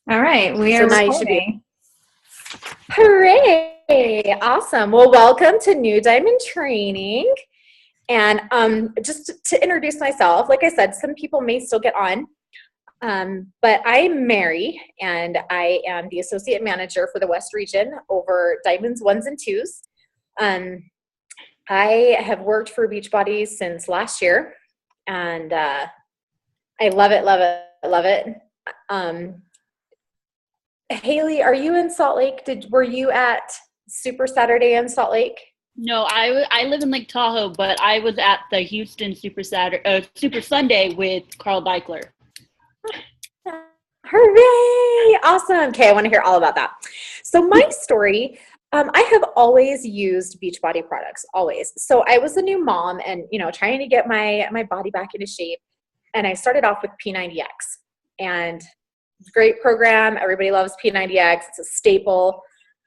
All right, we are So now you should be. recording. Hooray! Awesome. Well, welcome to New Diamond Training. And just to introduce myself, like I said, some people may still get on, but I'm Mary, and I am the associate manager for the West region over Diamonds 1s and 2s. Um, I have worked for Beachbody since last year, and I love it, love it, love it. Haley, are you in Salt Lake? Were you at Super Saturday in Salt Lake? No, I live in Lake Tahoe, but I was at the Houston Super Sunday with Carl Deichler. Hooray! Awesome. Okay, I want to hear all about that. So my story, I have always used Beachbody products, always. So I was a new mom and, trying to get my body back into shape. And I started off with P90X. And great program. Everybody loves P90X. It's a staple.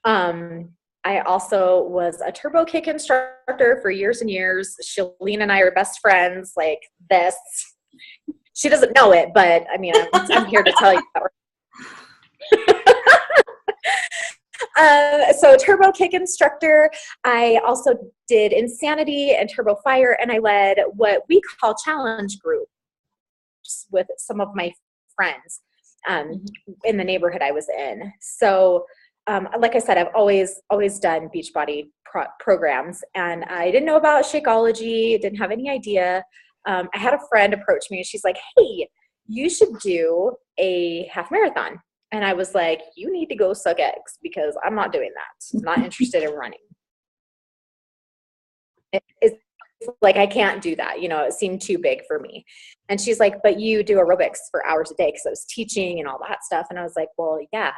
I also was a turbo kick instructor for years and years. Shalene and I are best friends like this. She doesn't know it, but I mean, I'm here to tell you that. So turbo kick instructor. I also did Insanity and Turbo Fire, and I led what we call challenge groups with some of my friends in the neighborhood I was in. So like I said, I've always done Beachbody programs, and I didn't know about Shakeology, didn't have any idea. I had a friend approach me and she's like, hey, you should do a half marathon. And I was like, you need to go suck eggs because I'm not doing that. I'm not interested in running. It's like, I can't do that. It seemed too big for me. And she's like, but you do aerobics for hours a day, because I was teaching and all that stuff. And I was like, well, yeah.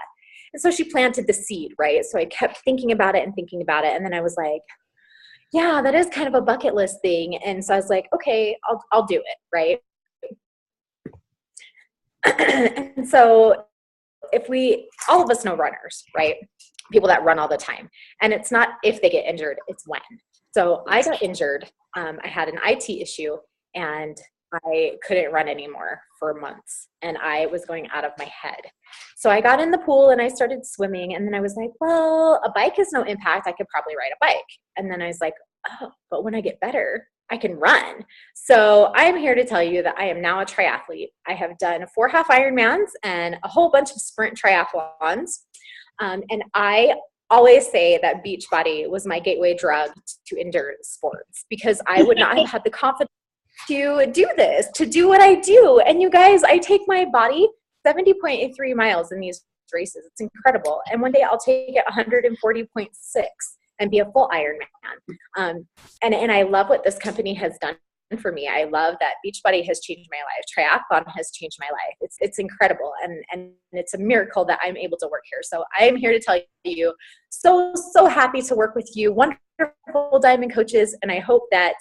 And so she planted the seed, right? So I kept thinking about it. And then I was like, yeah, that is kind of a bucket list thing. And so I was like, okay, I'll do it, right? And so all of us know runners, right? People that run all the time. And it's not if they get injured, it's when. So I got injured. I had an IT issue and I couldn't run anymore for months, and I was going out of my head. So I got in the pool and I started swimming, and then I was like, well, a bike has no impact. I could probably ride a bike. And then I was like, oh, but when I get better, I can run. So I'm here to tell you that I am now a triathlete. I have done 4 half Ironmans and a whole bunch of sprint triathlons. And I always say that Beachbody was my gateway drug to endurance sports, because I would not have had the confidence to do this, to do what I do. And you guys, I take my body 70.3 miles in these races. It's incredible. And one day I'll take it 140.6 and be a full Ironman. And I love what this company has done for me. I love that Beachbody has changed my life. Triathlon has changed my life. It's incredible. And it's a miracle that I'm able to work here. So I am here to tell you, so happy to work with you. Wonderful diamond coaches. And I hope that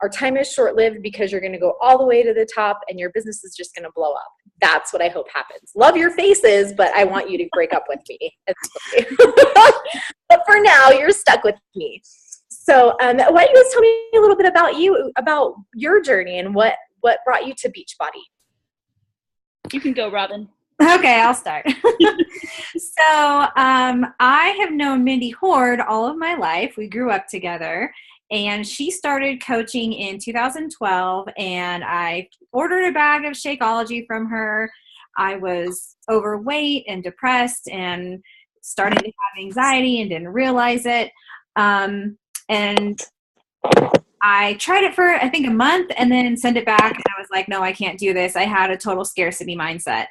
our time is short-lived, because you're going to go all the way to the top and your business is just going to blow up. That's what I hope happens. Love your faces, but I want you to break up with me. But for now, you're stuck with me. So why don't you guys tell me a little bit about your journey and what brought you to Beachbody? You can go, Robin. Okay, I'll start. So I have known Mindy Horde all of my life. We grew up together, and she started coaching in 2012, and I ordered a bag of Shakeology from her. I was overweight and depressed and starting to have anxiety and didn't realize it. And I tried it for, I think, a month and then sent it back. And I was like, no, I can't do this. I had a total scarcity mindset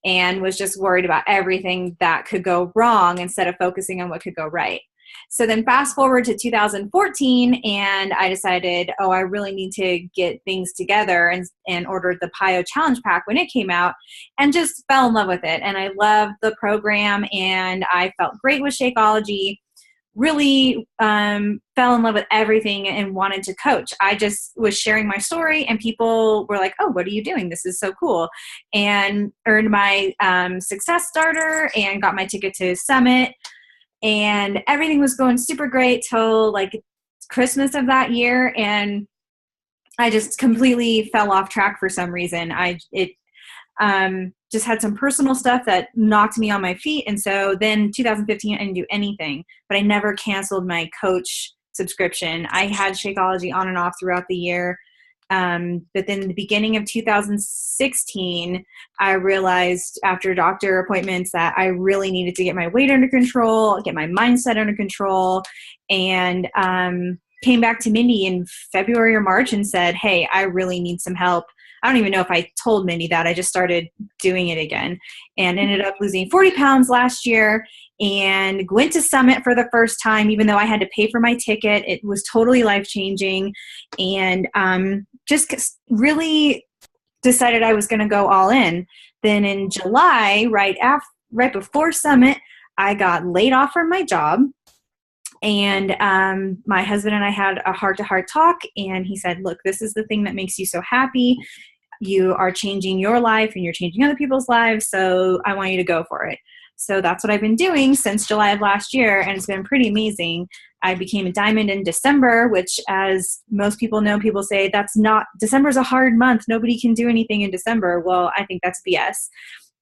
and was just worried about everything that could go wrong instead of focusing on what could go right. So then fast forward to 2014, and I decided, I really need to get things together, and ordered the PIO Challenge Pack when it came out, and just fell in love with it. And I loved the program, and I felt great with Shakeology. Really fell in love with everything and wanted to coach. I just was sharing my story, and people were like, oh, what are you doing? This is so cool. And earned my success starter and got my ticket to Summit. And everything was going super great till like Christmas of that year. And I just completely fell off track for some reason. just had some personal stuff that knocked me on my feet. And so then 2015, I didn't do anything, but I never canceled my coach subscription. I had Shakeology on and off throughout the year. But then the beginning of 2016, I realized after doctor appointments that I really needed to get my weight under control, get my mindset under control, and came back to Mindy in February or March and said, hey, I really need some help. I don't even know if I told Mindy that. I just started doing it again and ended up losing 40 pounds last year and went to Summit for the first time, even though I had to pay for my ticket. It was totally life-changing, and just really decided I was going to go all in. Then in July, right before Summit, I got laid off from my job. And my husband and I had a heart-to-heart talk, and he said, look, this is the thing that makes you so happy. You are changing your life and you're changing other people's lives, so I want you to go for it. So that's what I've been doing since July of last year, and it's been pretty amazing. I became a diamond in December, which, as most people know, people say December's a hard month. Nobody can do anything in December. Well, I think that's BS.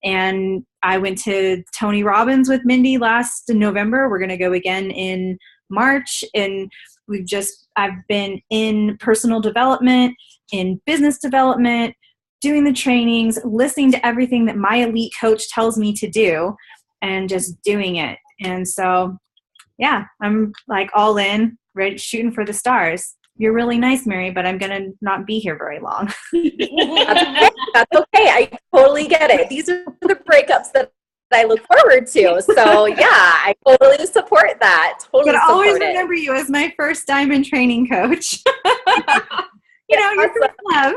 And I went to Tony Robbins with Mindy last November. We're going to go again in March. And I've been in personal development, in business development, doing the trainings, listening to everything that my elite coach tells me to do, and just doing it. And so, yeah, I'm like all in, ready, shooting for the stars. You're really nice, Mary, but I'm going to not be here very long. That's okay. I totally get it. These are the breakups that I look forward to. So yeah, I totally support that. Totally. But I always remember you as my first diamond training coach. You're from love.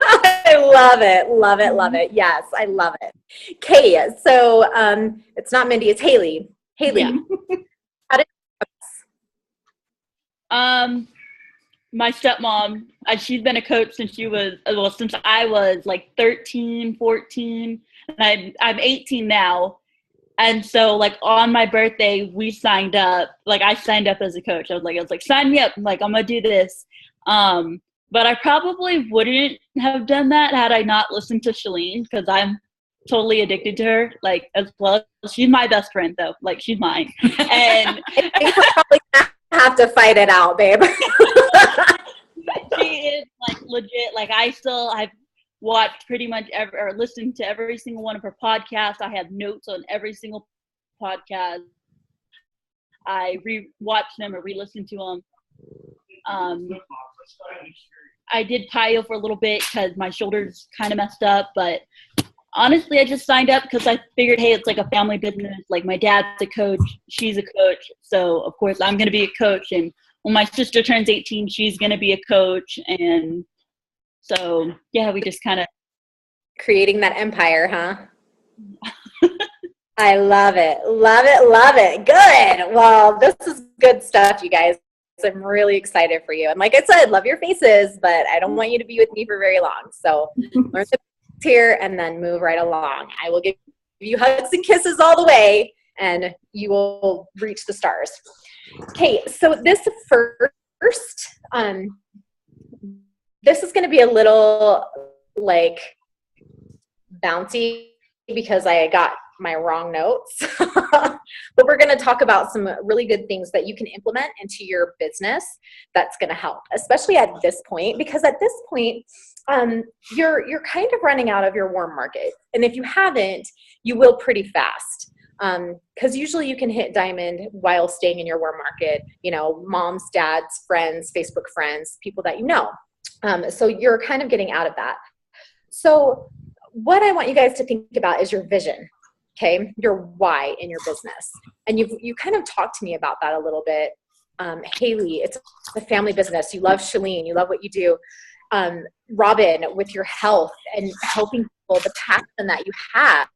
I love it. Love it. Love it. Yes, I love it. Okay, so it's not Mindy, it's Haley. Haley, Yeah. how did My stepmom, she's been a coach since since I was like 13, 14, and I'm 18 now. And so like on my birthday, we signed up, like I signed up as a coach. I was like, sign me up. I'm like, I'm going to do this. But I probably wouldn't have done that had I not listened to Shalene, because I'm totally addicted to her. Like, as well, she's my best friend though. Like, she's mine. And I think we're probably gonna have to fight it out, babe. She is like legit. Like, I've watched pretty much or listened to every single one of her podcasts. I have notes on every single podcast. I re-watch them or re-listen to them. I did PIO for a little bit because my shoulders kind of messed up, but honestly, I just signed up because I figured, hey, it's like a family business. Like, my dad's a coach, she's a coach, so of course I'm going to be a coach. And when my sister turns 18, she's going to be a coach. And so, yeah, we just kind of creating that empire, huh? I love it. Love it. Love it. Good. Well, this is good stuff, you guys. I'm really excited for you. And like I said, love your faces, but I don't want you to be with me for very long. So learn the basics here and then move right along. I will give you hugs and kisses all the way, and you will reach the stars. Okay, so this first, this is going to be a little like bouncy because I got my wrong notes, but we're going to talk about some really good things that you can implement into your business that's going to help, especially at this point, because at this point, you're kind of running out of your warm market. And if you haven't, you will pretty fast. Because usually you can hit diamond while staying in your warm market, moms, dads, friends, Facebook friends, people that you know. So you're kind of getting out of that. So what I want you guys to think about is your vision. Okay, your why in your business. And you kind of talked to me about that a little bit. Haley, it's a family business. You love Shalene. You love what you do. Robin, with your health and helping people, the passion that you have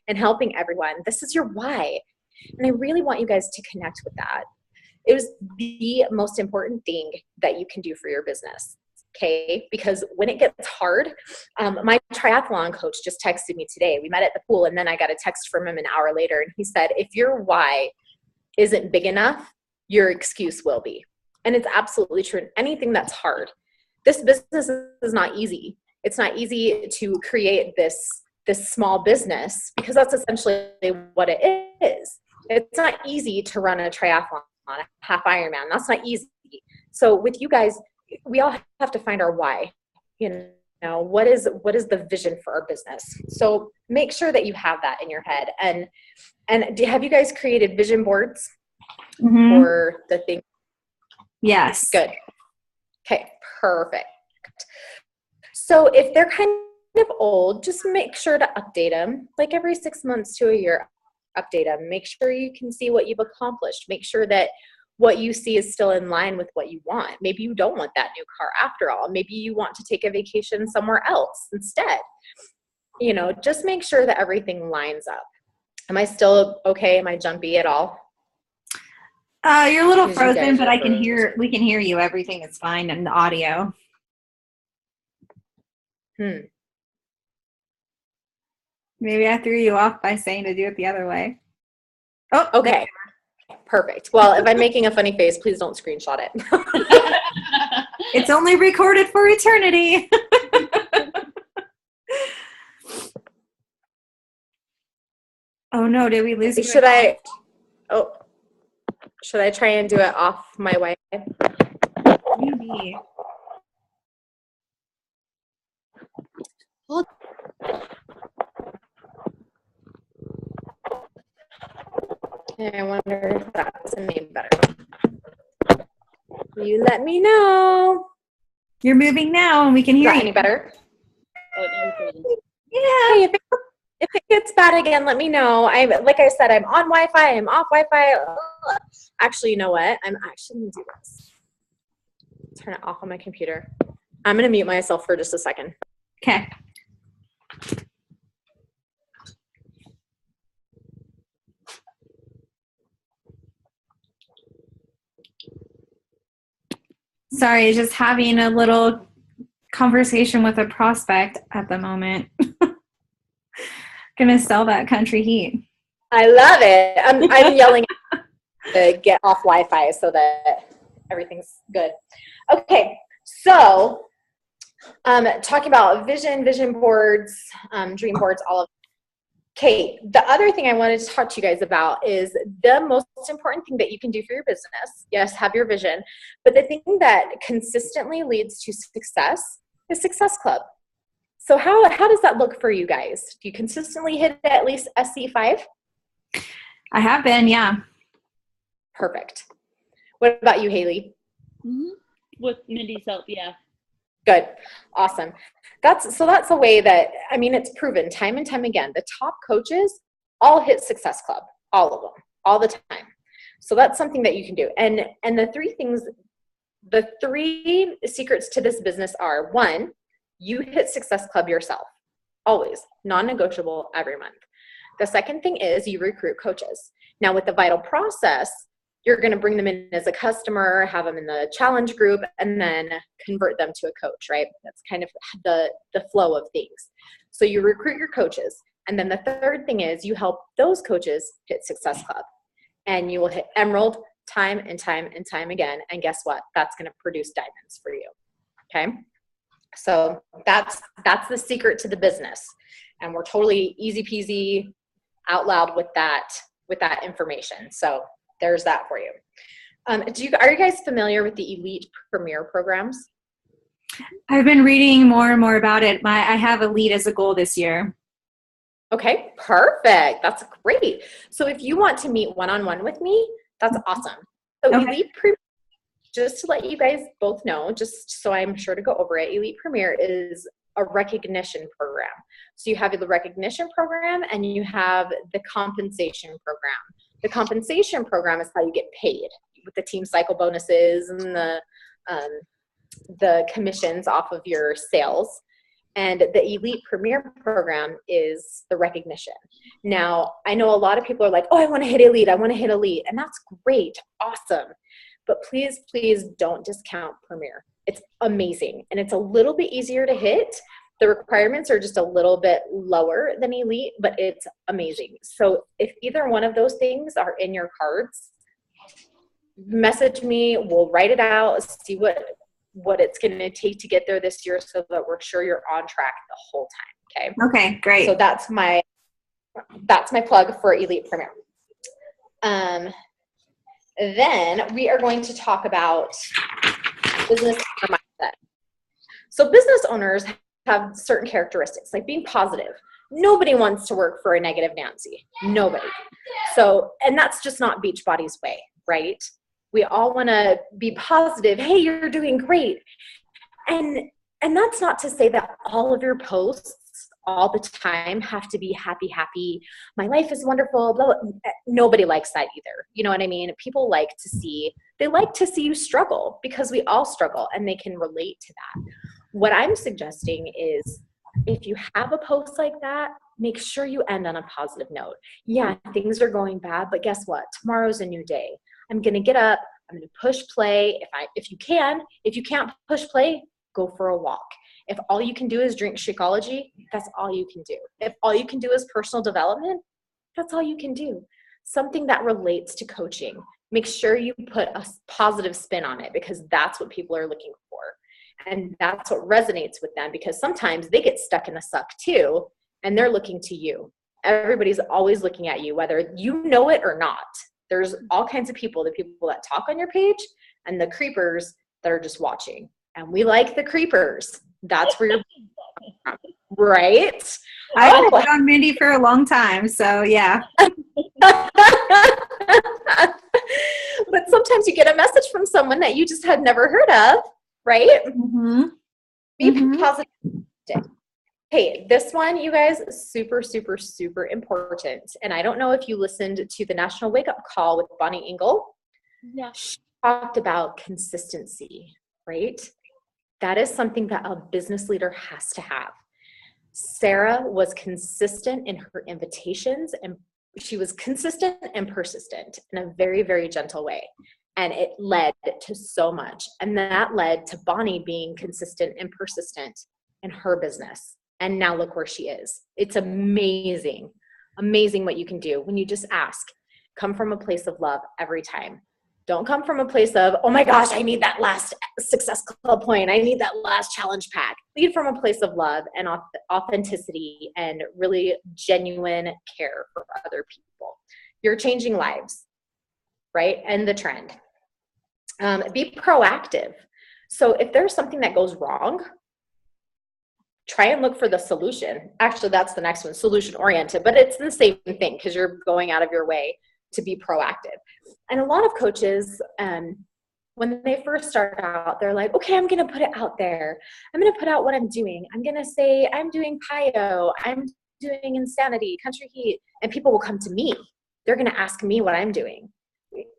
and helping everyone. This is your why. And I really want you guys to connect with that. It was the most important thing that you can do for your business. Okay, because when it gets hard, my triathlon coach just texted me today. We met at the pool, and then I got a text from him an hour later, and he said, if your why isn't big enough, your excuse will be. And it's absolutely true. Anything that's hard. This business is not easy. It's not easy to create this small business, because that's essentially what it is. It's not easy to run a triathlon, a half Ironman. That's not easy. So with you guys, we all have to find our why. You know, what is the vision for our business? So make sure that you have that in your head. And have you guys created vision boards for the thing? Yes. Good. Okay, perfect. So if they're kind of old, just make sure to update them, like every 6 months to a year. Update them. Make sure you can see what you've accomplished. Make sure that what you see is still in line with what you want. Maybe you don't want that new car after all. Maybe you want to take a vacation somewhere else instead. You know, just make sure that everything lines up. Am I still okay? Am I jumpy at all? You're a little frozen, but we can hear you. Everything is fine in the audio. Maybe I threw you off by saying to do it the other way. Oh, okay. Perfect. Well, if I'm making a funny face, please don't screenshot it. It's only recorded for eternity. Oh no, did we lose you? Should I try and do it off my Wi-Fi? Maybe. I wonder if that's any better. You let me know. You're moving now and we can hear you. Any better? Yeah. Hey, if it gets bad again, let me know. Like I said, I'm on Wi-Fi. I'm off Wi-Fi. Actually, you know what? I'm actually going to do this. Turn it off on my computer. I'm going to mute myself for just a second. Okay. Sorry, just having a little conversation with a prospect at the moment. Gonna sell that country heat. I love it. I'm yelling to get off Wi-Fi so that everything's good. Okay, so talking about vision boards, dream boards, all of it. Okay, the other thing I wanted to talk to you guys about is the most important thing that you can do for your business. Yes, have your vision, but the thing that consistently leads to success is Success Club. So how does that look for you guys? Do you consistently hit at least SC5? I have been, yeah. Perfect. What about you, Haley? Mm-hmm. With Mindy's help, yeah. Good. Awesome. That's a way that, I mean, it's proven time and time again. The top coaches all hit Success Club, all of them, all the time. So that's something that you can do. And the three secrets to this business are: one, you hit Success Club yourself, always, non-negotiable every month. The second thing is you recruit coaches. Now with the Vital process, you're going to bring them in as a customer, have them in the challenge group, and then convert them to a coach, right? That's kind of the flow of things. So you recruit your coaches. And then the third thing is you help those coaches hit Success Club. And you will hit Emerald time and time and time again. And guess what? That's going to produce diamonds for you. Okay? So that's the secret to the business. And we're totally easy peasy out loud with that information. So there's that for you. Are you guys familiar with the Elite Premier programs? I've been reading more and more about it. I have Elite as a goal this year. Okay, perfect. That's great. So if you want to meet one-on-one with me, that's awesome. So okay. Elite Premier, just to let you guys both know, just so I'm sure to go over it, Elite Premier is a recognition program. So you have the recognition program and you have the compensation program. The compensation program is how you get paid with the team cycle bonuses and the commissions off of your sales. And the Elite Premier program is the recognition. Now, I know a lot of people are like, oh, I want to hit Elite. I want to hit Elite. And that's great. Awesome. But please, please don't discount Premier. It's amazing. And it's a little bit easier to hit. The requirements are just a little bit lower than Elite, but it's amazing. So if either one of those things are in your cards, message me. We'll write it out, see what it's going to take to get there this year so that we're sure you're on track the whole time. Okay. Okay, great. So that's my plug for Elite Premier. Then we are going to talk about business owner mindset. So business owners have certain characteristics, like being positive. Nobody wants to work for a negative Nancy. Nobody. So, and that's just not Beachbody's way, right? We all want to be positive. Hey, you're doing great. And that's not to say that all of your posts all the time have to be happy. My life is wonderful. Blah, blah. Nobody likes that either. You know what I mean? People like to see you struggle, because we all struggle and they can relate to that. What I'm suggesting is, if you have a post like that, make sure you end on a positive note. Yeah, things are going bad, but guess what? Tomorrow's a new day. I'm going to get up. I'm going to push play. If you can. If you can't push play, go for a walk. If all you can do is drink Shakeology, that's all you can do. If all you can do is personal development, that's all you can do. Something that relates to coaching. Make sure you put a positive spin on it, because that's what people are looking for. And that's what resonates with them, because sometimes they get stuck in the suck too, and they're looking to you. Everybody's always looking at you, whether you know it or not. There's all kinds of people, the people that talk on your page and the creepers that are just watching. And we like the creepers. That's where you're right? I've known Mindy for a long time, so yeah. But sometimes you get a message from someone that you just had never heard of, right? Mm-hmm. Be positive. Hey, this one, you guys, super, super, super important. And I don't know if you listened to the National Wake Up Call with Bonnie Engel. Yeah. She talked about consistency, right? That is something that a business leader has to have. Sarah was consistent in her invitations, and she was consistent and persistent in a very, very gentle way. And it led to so much. And that led to Bonnie being consistent and persistent in her business. And now look where she is. It's amazing, amazing what you can do when you just ask. Come from a place of love every time. Don't come from a place of, oh my gosh, I need that last Success Club point. I need that last challenge pack. Lead from a place of love and authenticity and really genuine care for other people. You're changing lives, right? And the trend. Be proactive. So if there's something that goes wrong, try and look for the solution. Actually, that's the next one, solution oriented, but it's the same thing because you're going out of your way to be proactive. And a lot of coaches, when they first start out, they're like, okay, I'm going to put it out there. I'm going to put out what I'm doing. I'm going to say, I'm doing PIO. I'm doing Insanity, Country Heat. And people will come to me. They're going to ask me what I'm doing.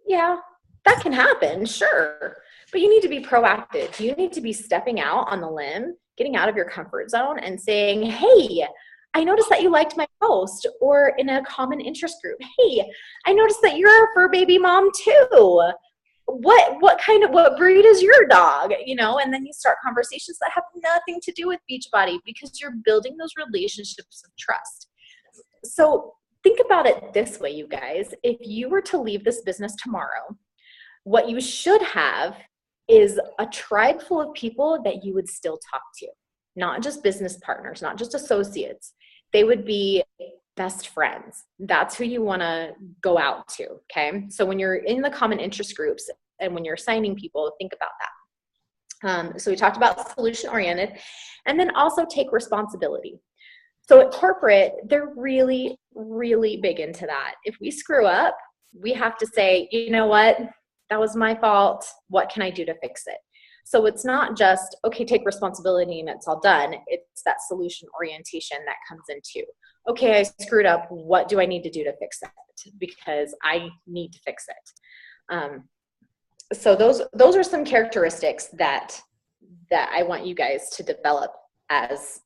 Yeah, that can happen, sure. But you need to be proactive. You need to be stepping out on the limb, getting out of your comfort zone and saying, hey, I noticed that you liked my post, or in a common interest group. Hey, I noticed that you're a fur baby mom too. What breed is your dog? You know, and then you start conversations that have nothing to do with Beachbody because you're building those relationships of trust. So think about it this way, you guys. If you were to leave this business tomorrow, what you should have is a tribe full of people that you would still talk to. Not just business partners, not just associates. They would be best friends. That's who you want to go out to, okay? So when you're in the common interest groups and when you're assigning people, think about that. So we talked about solution-oriented, and then also take responsibility. So at corporate, they're really, really big into that. If we screw up, we have to say, you know what? That was my fault. What can I do to fix it? So it's not just, okay, take responsibility and it's all done. It's that solution orientation that comes into, okay, I screwed up. What do I need to do to fix it? Because I need to fix it. So those are some characteristics that I want you guys to develop as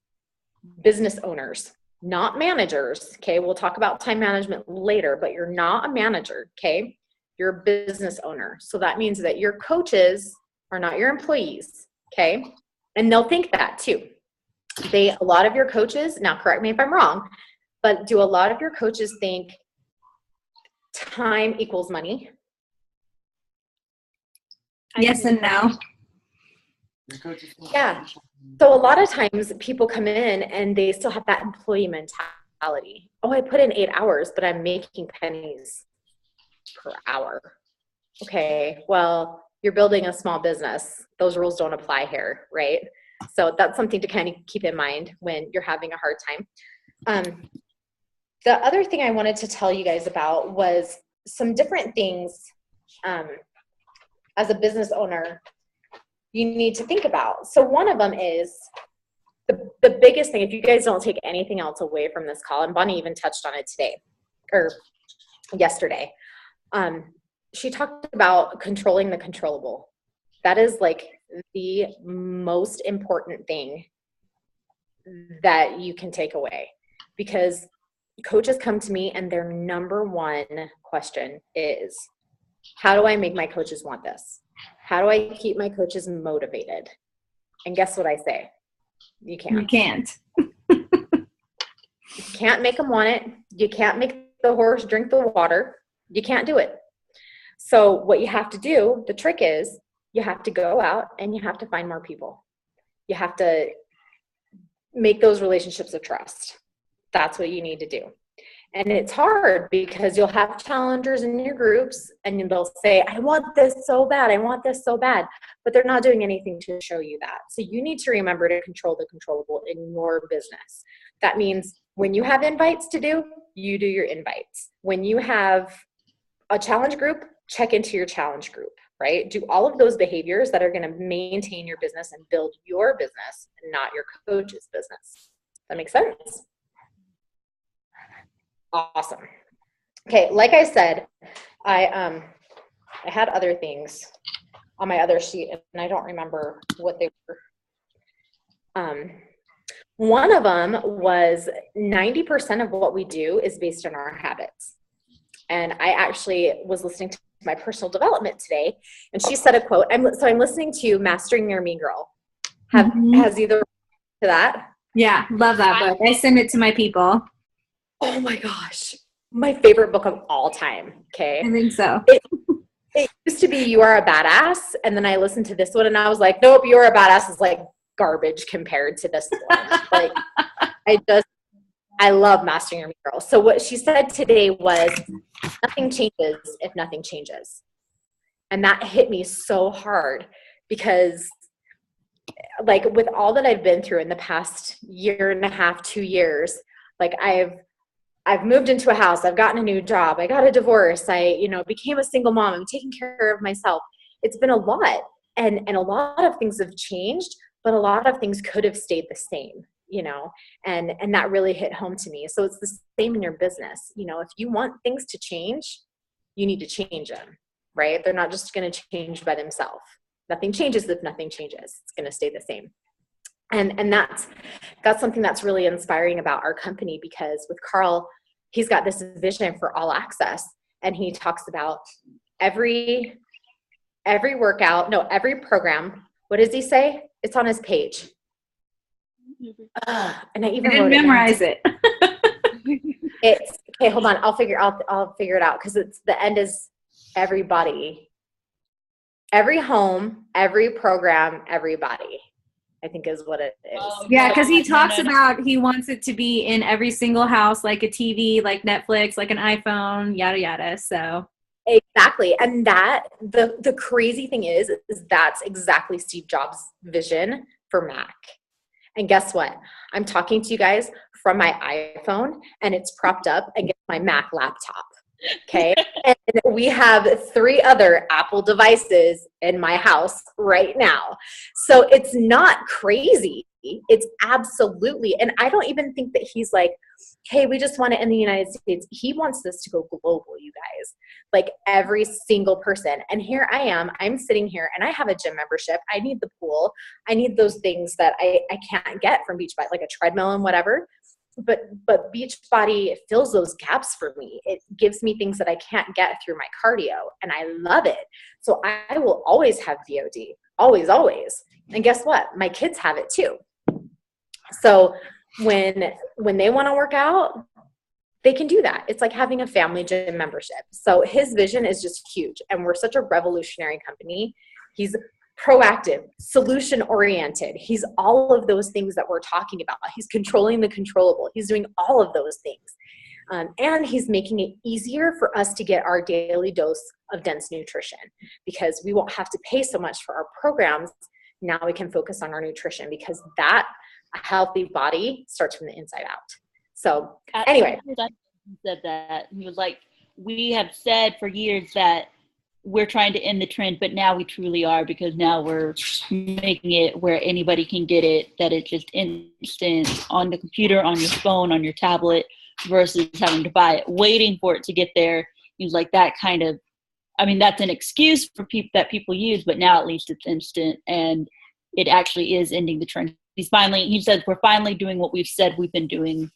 business owners, not managers. Okay, we'll talk about time management later, but you're not a manager. Okay, you're a business owner. So that means that your coaches are not your employees, okay? And they'll think that too. A lot of your coaches, now correct me if I'm wrong, but do a lot of your coaches think time equals money? Yes and no. Yeah. So a lot of times people come in and they still have that employee mentality. Oh, I put in 8 hours, but I'm making pennies per hour. Okay, well, you're building a small business. Those rules don't apply here, right? So that's something to kind of keep in mind when you're having a hard time. The other thing I wanted to tell you guys about was some different things as a business owner you need to think about. So one of them is the biggest thing, if you guys don't take anything else away from this call, and Bonnie even touched on it today or yesterday, she talked about controlling the controllable. That is like the most important thing that you can take away, because coaches come to me and their number one question is, how do I make my coaches want this? How do I keep my coaches motivated? And guess what I say? You can't. You can't. You can't make them want it. You can't make the horse drink the water. You can't do it. So what you have to do, the trick is, you have to go out and you have to find more people. You have to make those relationships of trust. That's what you need to do. And it's hard because you'll have challengers in your groups and they'll say, I want this so bad. I want this so bad. But they're not doing anything to show you that. So you need to remember to control the controllable in your business. That means when you have invites to do, you do your invites. When you have a challenge group, check into your challenge group, right? Do all of those behaviors that are going to maintain your business and build your business, not your coach's business. That makes sense? Awesome. Okay, like I said, I had other things on my other sheet and I don't remember what they were. One of them was 90% of what we do is based on our habits. And I actually was listening to my personal development today, and she said a quote. I'm listening to Mastering Your Mean Girl. Has either to that? Yeah, love that book. I send it to my people. Oh my gosh. My favorite book of all time. Okay. I think so. It used to be You Are a Badass. And then I listened to this one and I was like, nope, You Are a Badass is like garbage compared to this one. Like I love Mastering Your Mean Girl. So what she said today was, nothing changes if nothing changes. And that hit me so hard because like with all that I've been through in the past year and a half, 2 years, like I've moved into a house, I've gotten a new job, I got a divorce, I, became a single mom, I'm taking care of myself. It's been a lot. And a lot of things have changed, but a lot of things could have stayed the same, and that really hit home to me. So it's the same in your business. If you want things to change, you need to change them, right? They're not just going to change by themselves. Nothing changes if nothing changes. It's going to stay the same. And that's something that's really inspiring about our company, because with Carl, he's got this vision for all access. And he talks about every program. What does he say? It's on his page. And I didn't memorize it. It's okay. Hold on. I'll figure it out. Cause the end is everybody, every home, every program, everybody, I think is what it is. Yeah, because he talks about he wants it to be in every single house, like a TV, like Netflix, like an iPhone, yada yada. So exactly. And that the crazy thing is that's exactly Steve Jobs' vision for Mac. And guess what? I'm talking to you guys from my iPhone and it's propped up against my Mac laptop. Okay. And we have 3 other Apple devices in my house right now. So it's not crazy. It's absolutely. And I don't even think that he's like, hey, we just want it in the United States. He wants this to go global, you guys. Like every single person. And here I am. I'm sitting here and I have a gym membership. I need the pool. I need those things that I can't get from Beachbody, like a treadmill and whatever. But Beachbody fills those gaps for me. It gives me things that I can't get through my cardio, and I love it. So I will always have VOD, always, always. And guess what? My kids have it too. So when they want to work out, they can do that. It's like having a family gym membership. So his vision is just huge, and we're such a revolutionary company. He's proactive, solution oriented. He's all of those things that we're talking about. He's controlling the controllable. He's doing all of those things. And he's making it easier for us to get our daily dose of dense nutrition, because we won't have to pay so much for our programs. Now we can focus on our nutrition, because that a healthy body starts from the inside out. So anyway. He said that. He was like, we have said for years that we're trying to end the trend, but now we truly are, because now we're making it where anybody can get it, that it's just instant on the computer, on your phone, on your tablet, versus having to buy it, waiting for it to get there. He was like, that kind of, I mean, that's an excuse for people that people use, but now at least it's instant, and it actually is ending the trend. He says, we're finally doing what we've said we've been doing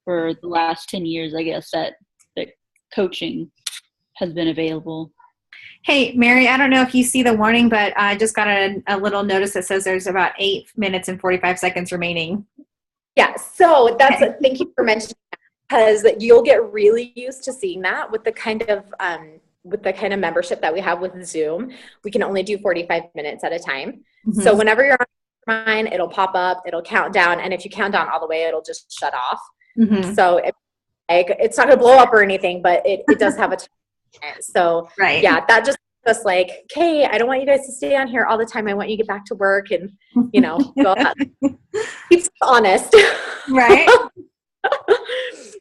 for the last 10 years, I guess, that coaching has been available. Hey, Mary, I don't know if you see the warning, but I just got a little notice that says there's about 8 minutes and 45 seconds remaining. Yeah, so thank you for mentioning that, because you'll get really used to seeing that with the kind of membership that we have with Zoom. We can only do 45 minutes at a time. Mm-hmm. So whenever you're on mine, it'll pop up, it'll count down, and if you count down all the way, it'll just shut off. Mm-hmm. So it's not going to blow up or anything, but it does have a time. So right. Yeah, that just like, okay, I don't want you guys to stay on here all the time. I want you to get back to work, and keeps us honest. Right.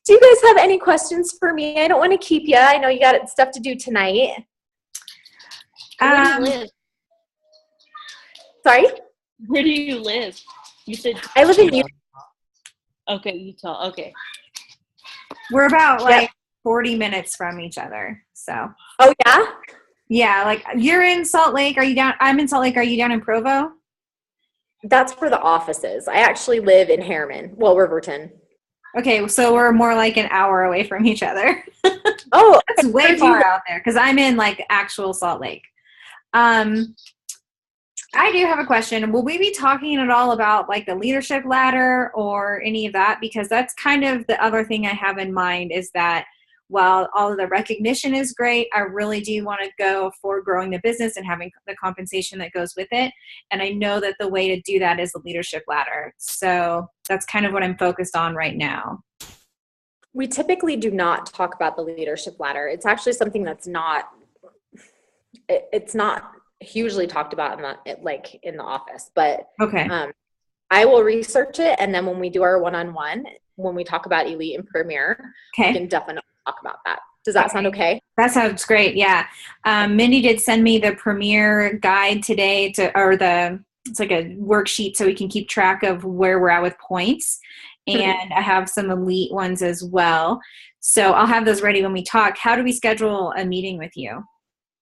Do you guys have any questions for me? I don't want to keep you. I know you got stuff to do tonight. Where do you live? Sorry? Where do you live? You said I live in Utah. Okay, Utah. Okay. We're about 40 minutes from each other. So. Oh yeah? Yeah, like you're in Salt Lake. Are you down? I'm in Salt Lake. Are you down in Provo? That's where the office is. I actually live in Harriman. Well, Riverton. Okay, so we're more like an hour away from each other. Oh, that's way far out there, because I'm in like actual Salt Lake. I do have a question. Will we be talking at all about like the leadership ladder or any of that? Because that's kind of the other thing I have in mind, is that while all of the recognition is great, I really do want to go for growing the business and having the compensation that goes with it. And I know that the way to do that is the leadership ladder. So that's kind of what I'm focused on right now. We typically do not talk about the leadership ladder. It's actually something that's it's not hugely talked about in the office, but okay. I will research it. And then when we do our one-on-one, when we talk about Elite and Premier, we can definitely talk about that. Does that sound okay? That sounds great. Yeah. Mindy did send me the Premier guide today it's like a worksheet so we can keep track of where we're at with points. And I have some Elite ones as well. So I'll have those ready when we talk. How do we schedule a meeting with you?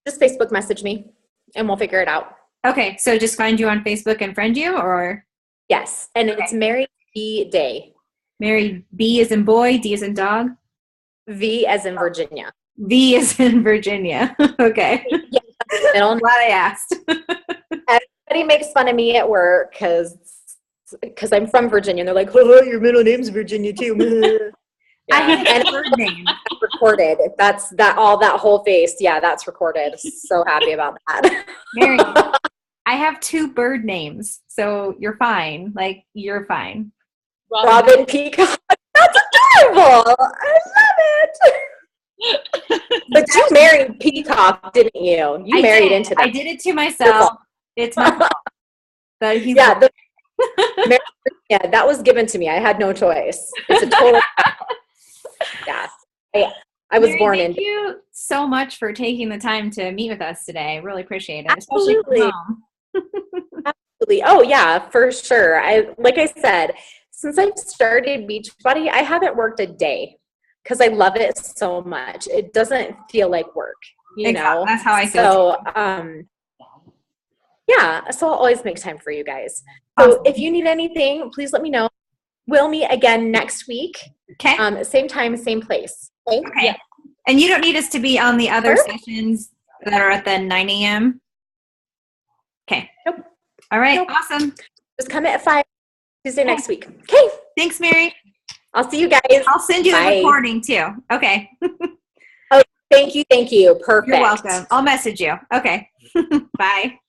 Just Facebook message me and we'll figure it out. Okay. So just find you on Facebook and friend you, or? Yes. And it's Mary B. Day. Mary B as in boy, D as in dog? V as in Virginia. V as in Virginia. Okay. Yeah, I'm glad I asked. Everybody makes fun of me at work because I'm from Virginia. And they're like, oh, your middle name's Virginia too. Yeah. I have a bird name. Recorded. That's that whole face. Yeah, that's recorded. So happy about that. Mary, I have 2 bird names, so you're fine. Like, you're fine. Robin Peacock. That's adorable. I love it. But you married Peacock, didn't you? You married into that. I did it to myself. It's my fault. But he's yeah, that was given to me. I had no choice. It's a total. Yeah. I was born in. Thank you so much for taking the time to meet with us today. I really appreciate it. Absolutely. Especially from home. Absolutely. Oh yeah, for sure. Like I said, since I've started Beachbody, I haven't worked a day because I love it so much. It doesn't feel like work, you know? That's how I feel. So, yeah, so I'll always make time for you guys. So if you need anything, please let me know. We'll meet again next week. Okay. Same time, same place. Okay. Yeah. And you don't need us to be on the other sessions that are at the 9 a.m.? Okay. Nope. All right. Nope. Awesome. Just come at 5 Tuesday next week. Okay. Thanks, Mary. I'll see you guys. I'll send you the recording too. Okay. Oh, thank you. Perfect. You're welcome. I'll message you. Okay. Bye.